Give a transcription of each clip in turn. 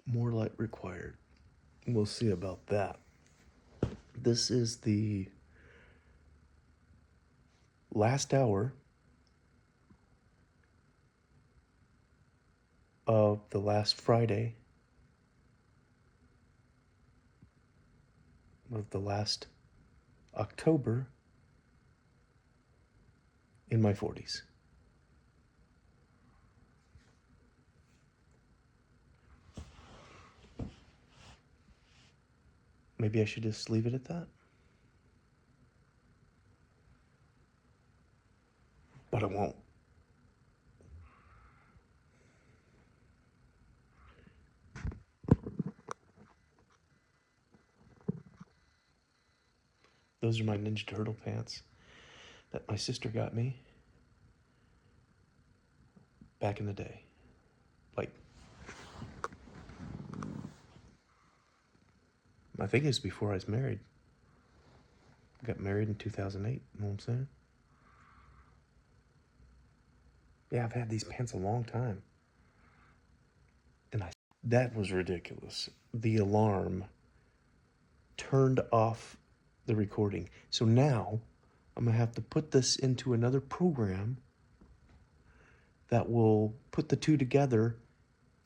More light required. We'll see about that. This is the last hour of the last Friday of the last October in my 40s. Maybe I should just leave it at that. But I won't. Those are my Ninja Turtle pants that my sister got me back in the day. Like, I think it was before I was married. I got married in 2008, you know what I'm saying? Yeah, I've had these pants a long time. And that was ridiculous. The alarm turned off the recording. So now I'm gonna have to put this into another program that will put the two together,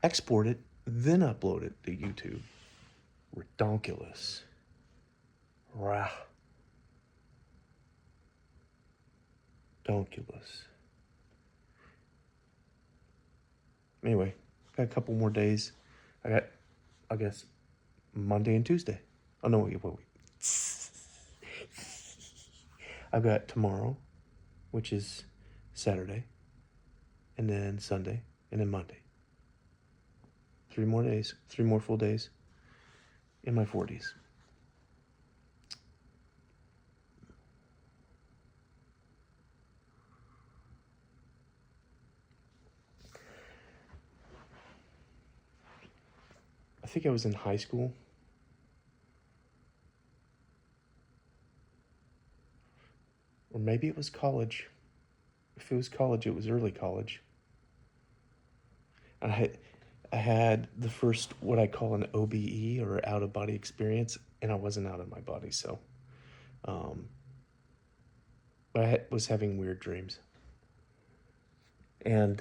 export it, then upload it to YouTube. Redonkulous. Rah. Donkulous. Anyway, got a couple more days. I guess, Monday and Tuesday. Oh, no, wait. I've got tomorrow, which is Saturday, and then Sunday, and then Monday. 3 more days, 3 more full days in my 40s. I think I was in high school. Or maybe it was college. If it was college, it was early college. I had the first, what I call an OBE, or out-of-body experience, and I wasn't out of my body, so. But I was having weird dreams. And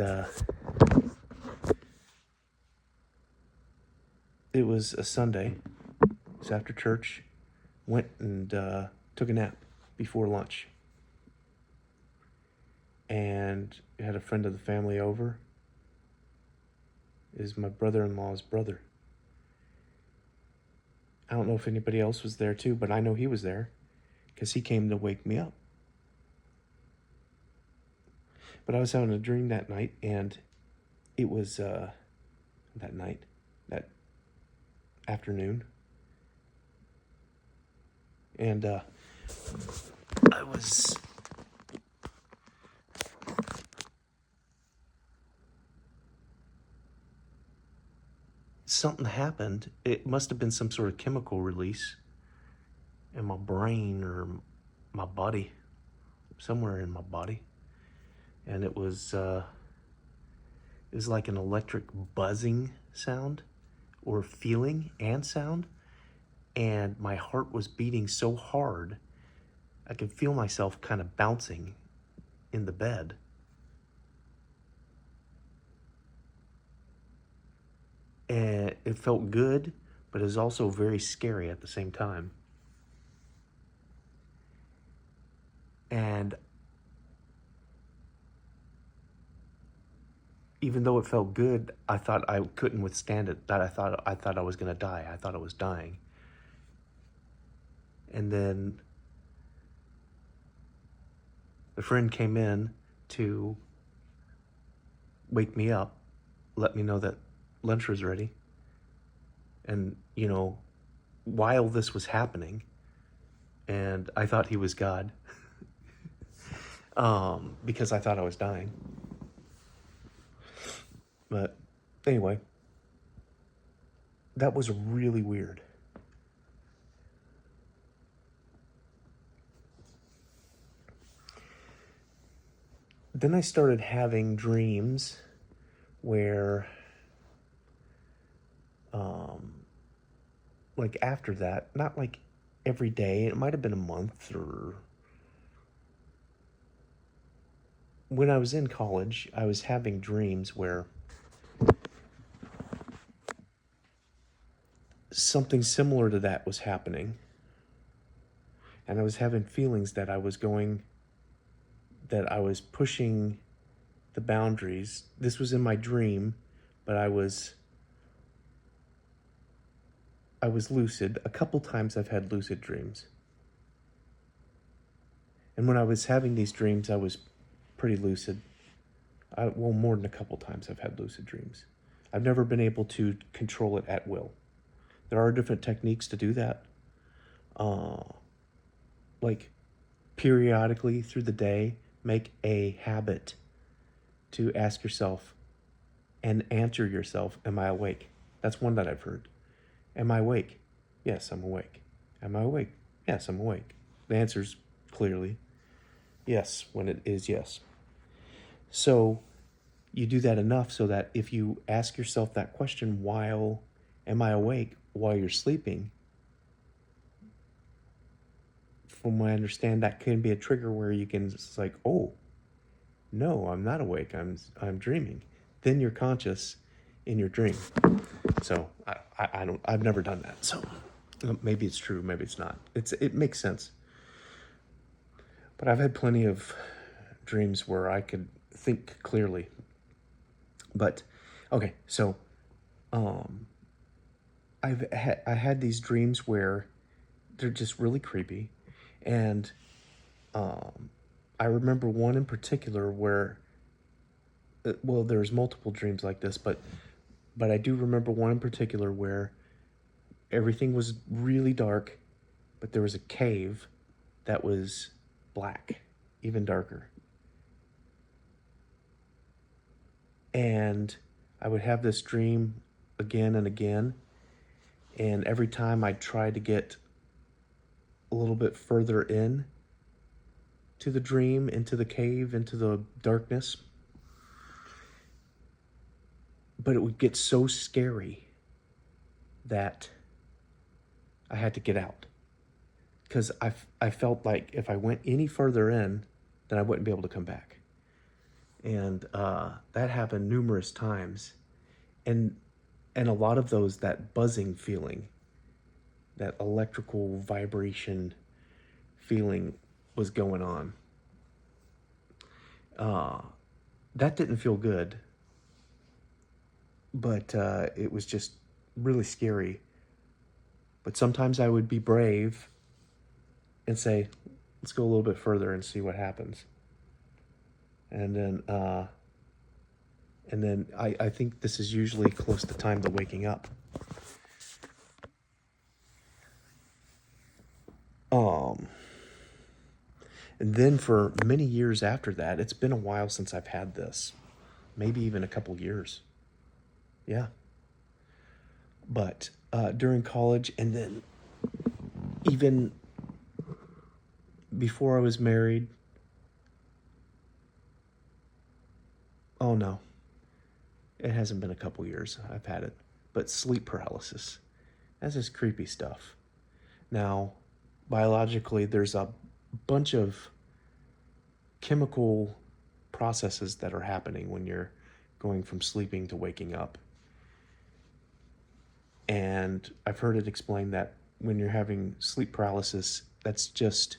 it was a Sunday. It was after church. Went and took a nap before lunch. And had a friend of the family over. Is my brother-in-law's brother. I don't know if anybody else was there too, but I know he was there because he came to wake me up. But I was having a dream that night, and it was that afternoon. And I was something happened. It must have been some sort of chemical release in my brain or my body, somewhere in my body. And it was like an electric buzzing sound or feeling and sound. And my heart was beating so hard, I could feel myself kind of bouncing in the bed. And it felt good, but it was also very scary at the same time. And even though it felt good, I thought I couldn't withstand it. That I thought I was gonna die. I thought I was dying. And then the friend came in to wake me up, let me know that lunch was ready. And, while this was happening, and I thought he was God, because I thought I was dying. But anyway, that was really weird. Then I started having dreams where like after that, not like every day, it might have been a month, or when I was in college, I was having dreams where something similar to that was happening. And I was having feelings that I was pushing the boundaries. This was in my dream, but I was lucid. A couple times I've had lucid dreams. And when I was having these dreams, I was pretty lucid. Well, more than a couple times I've had lucid dreams. I've never been able to control it at will. There are different techniques to do that. Like periodically through the day, make a habit to ask yourself and answer yourself, am I awake? That's one that I've heard. Am I awake? Yes, I'm awake. Am I awake? Yes, I'm awake. The answer's clearly yes when it is yes. So you do that enough so that if you ask yourself that question, while am I awake, while you're sleeping, from what I understand, that can be a trigger where you can just like, oh, no, I'm not awake. I'm dreaming. Then you're conscious in your dream. So I've never done that. So maybe it's true, maybe it's not. It makes sense. But I've had plenty of dreams where I could think clearly. But okay, so I had these dreams where they're just really creepy, and I remember one in particular where, well, there's multiple dreams like this, but I do remember one in particular where everything was really dark, but there was a cave that was black, even darker. And I would have this dream again and again, and every time I tried to get a little bit further in to the dream, into the cave, into the darkness, but it would get so scary that I had to get out, because I felt like if I went any further in, then I wouldn't be able to come back. And that happened numerous times, and a lot of those, that buzzing feeling, that electrical vibration feeling was going on. That didn't feel good, but it was just really scary. But sometimes I would be brave and say, let's go a little bit further and see what happens. And then I think this is usually close to time to waking up. And then for many years after that, it's been a while since I've had this. Maybe even a couple years. Yeah. But during college, and then even before I was married, oh no, it hasn't been a couple years I've had it, but sleep paralysis. That's just creepy stuff. Now, biologically, there's a bunch of chemical processes that are happening when you're going from sleeping to waking up. And I've heard it explained that when you're having sleep paralysis, that's just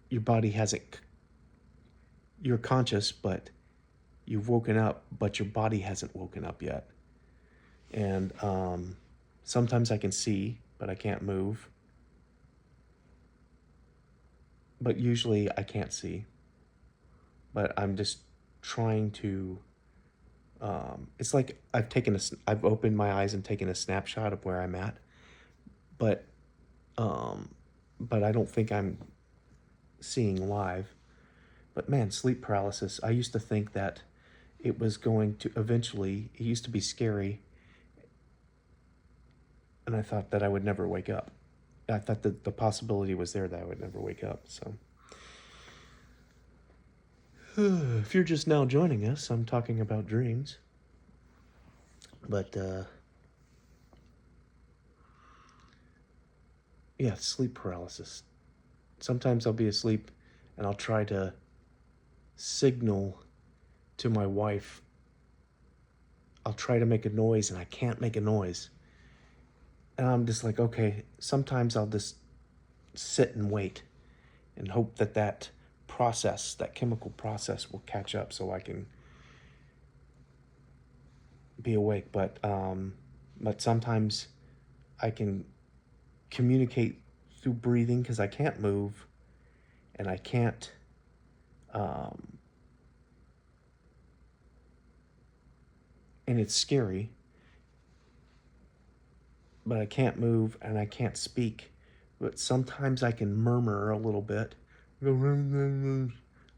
your body hasn't, you're conscious, but you've woken up, but your body hasn't woken up yet. And sometimes I can see, but I can't move. But usually I can't see. But I'm just trying to, it's like I've opened my eyes and taken a snapshot of where I'm at. But I don't think I'm seeing live. But man, sleep paralysis, I used to think that it was going to eventually, it used to be scary, and I thought that I would never wake up. I thought that the possibility was there that I would never wake up. So if you're just now joining us, I'm talking about dreams. But Yeah, sleep paralysis. Sometimes I'll be asleep and I'll try to signal to my wife. I'll try to make a noise and I can't make a noise. And I'm just like, okay, sometimes I'll just sit and wait and hope that that process, that chemical process will catch up so I can be awake. But sometimes I can communicate through breathing because I can't move and I can't and it's scary, but I can't move and I can't speak. But sometimes I can murmur a little bit. I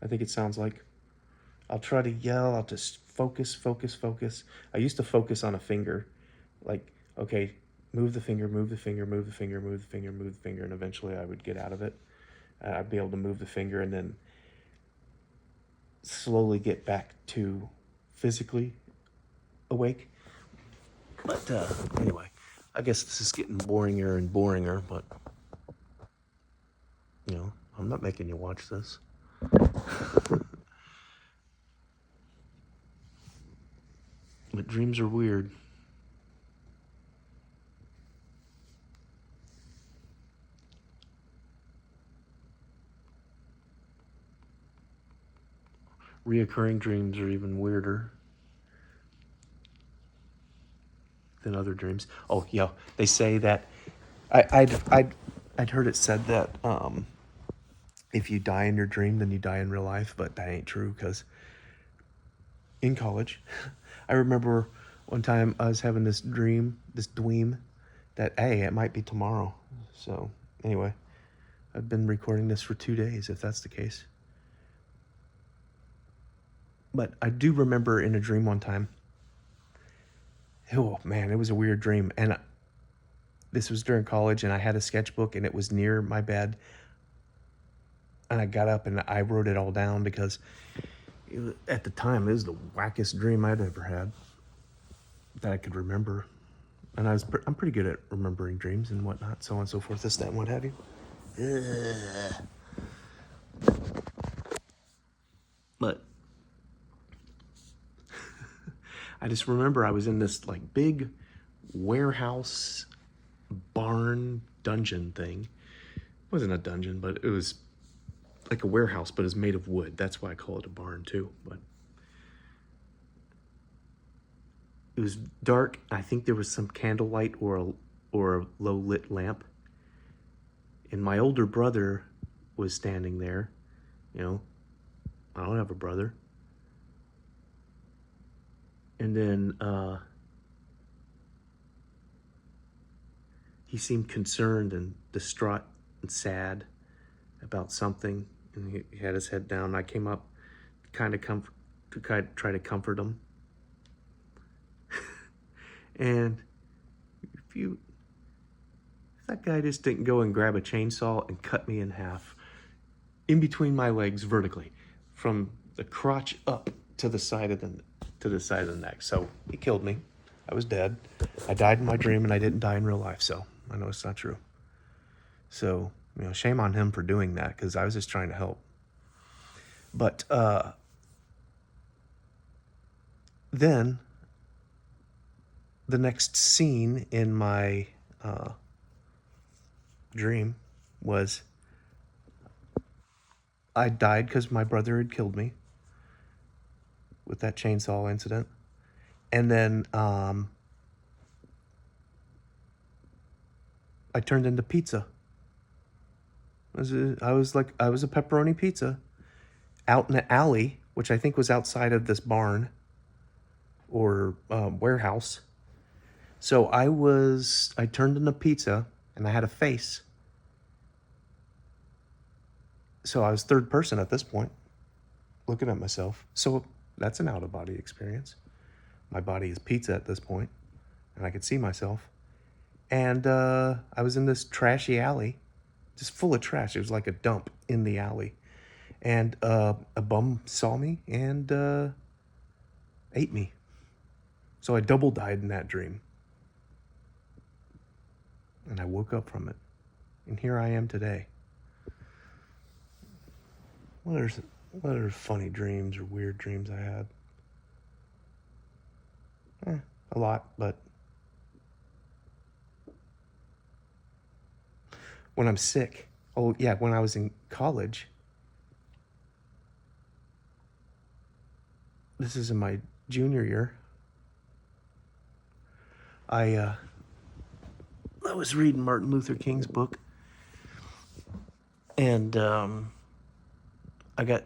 think it sounds like. I'll try to yell. I'll just focus, focus, focus. I used to focus on a finger. Like, okay, move the finger, move the finger, move the finger, move the finger, move the finger, and eventually I would get out of it. I'd be able to move the finger and then slowly get back to physically awake. But anyway, I guess this is getting boringer and boringer, but you know, I'm not making you watch this. But dreams are weird. Reoccurring dreams are even weirder than other dreams. Oh, yeah, they say that I'd heard it said that if you die in your dream, then you die in real life, but that ain't true because in college, I remember one time I was having this dream, this dweem, that hey, it might be tomorrow. So anyway, I've been recording this for 2 days, if that's the case. But I do remember in a dream one time. Oh man, it was a weird dream, and this was during college, and I had a sketchbook, and it was near my bed. And I got up and I wrote it all down because at the time it was the wackest dream I'd ever had that I could remember. And I'm pretty good at remembering dreams and whatnot, so on and so forth, this, that, and what have you. But I just remember I was in this like big warehouse barn dungeon thing. It wasn't a dungeon, but it was like a warehouse, but it's made of wood. That's why I call it a barn too. But it was dark. I think there was some candlelight or a low lit lamp. And my older brother was standing there. You know, I don't have a brother. And then he seemed concerned and distraught and sad about something. And he had his head down. I came up to try to comfort him. And if that guy just didn't go and grab a chainsaw and cut me in half in between my legs vertically from the crotch up to the side of the neck. So he killed me. I was dead. I died in my dream and I didn't die in real life, so I know it's not true. So, you know, shame on him for doing that because I was just trying to help. But then the next scene in my dream was I died because my brother had killed me with that chainsaw incident. And then I turned into pizza. I was a pepperoni pizza out in the alley, which I think was outside of this barn or warehouse. So I turned into pizza and I had a face. So I was third person at this point, looking at myself. So that's an out-of-body experience. My body is pizza at this point, and I could see myself. And I was in this trashy alley, just full of trash. It was like a dump in the alley. And a bum saw me and ate me. So I double died in that dream. And I woke up from it. And here I am today. What are funny dreams or weird dreams I had? A lot, but when I'm sick, oh yeah, when I was in college, this is in my junior year, I was reading Martin Luther King's book, and I got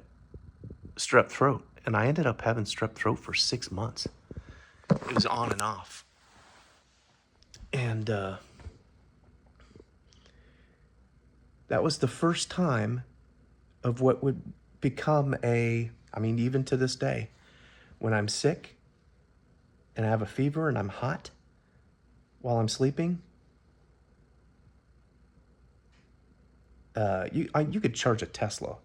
strep throat, and I ended up having strep throat for 6 months. It was on and off. And that was the first time of what would become even to this day, when I'm sick and I have a fever and I'm hot while I'm sleeping, you could charge a Tesla.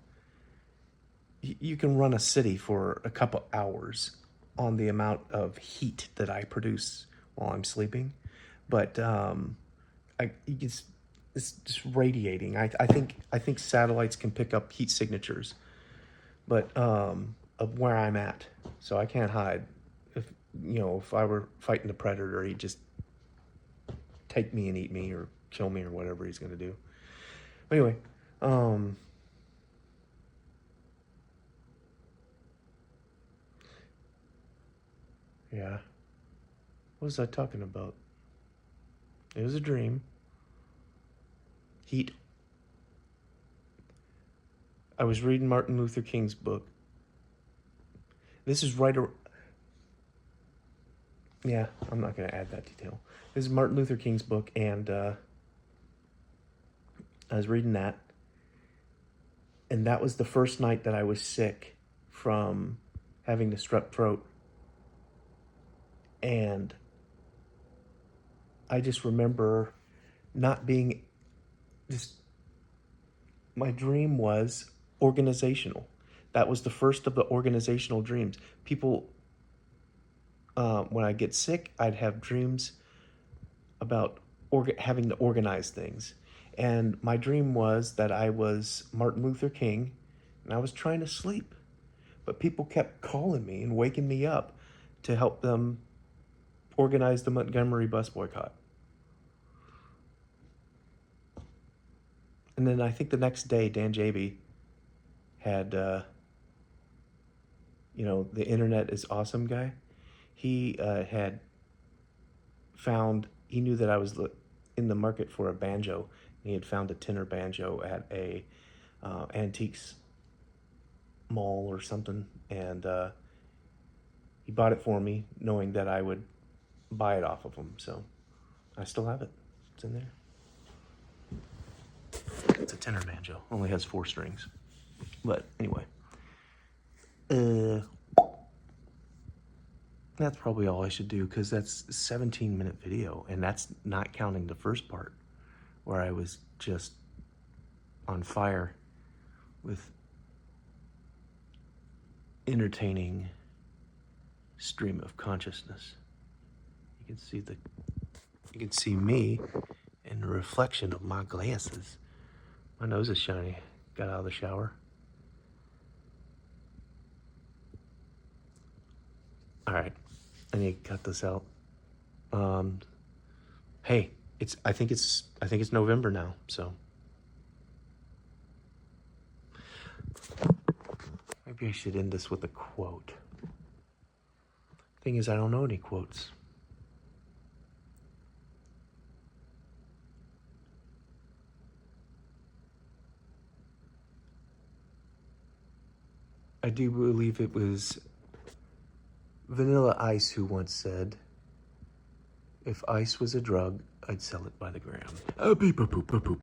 You can run a city for a couple hours on the amount of heat that I produce while I'm sleeping. But it's just radiating. I think satellites can pick up heat signatures, but of where I'm at, so I can't hide. If I were fighting a predator, he'd just take me and eat me or kill me or whatever he's gonna do. Anyway, yeah. What was I talking about? It was a dream. Heat. I was reading Martin Luther King's book. This is yeah, I'm not going to add that detail. This is Martin Luther King's book, and I was reading that. And that was the first night that I was sick from having the strep throat. And I just remember not being my dream was organizational. That was the first of the organizational dreams. People, when I get sick, I'd have dreams about having to organize things. And my dream was that I was Martin Luther King and I was trying to sleep. But people kept calling me and waking me up to help them organize the Montgomery bus boycott. And then I think the next day, Dan Jaby had, the internet is awesome guy. He had found, he knew that I was in the market for a banjo. And he had found a tenor banjo at a antiques mall or something. And he bought it for me, knowing that I would buy it off of him. So I still have it. It's in there. It's a tenor banjo. Only has 4 strings. But anyway. That's probably all I should do, because that's a 17-minute video, and that's not counting the first part where I was just on fire with entertaining stream of consciousness. You can see me in the reflection of my glasses. My nose is shiny. Got out of the shower. All right, I need to cut this out. Hey, I think it's November now, so maybe I should end this with a quote. Thing is, I don't know any quotes. I do believe it was Vanilla Ice who once said, "If ice was a drug, I'd sell it by the gram." Beep, boop, boop, boop, boop.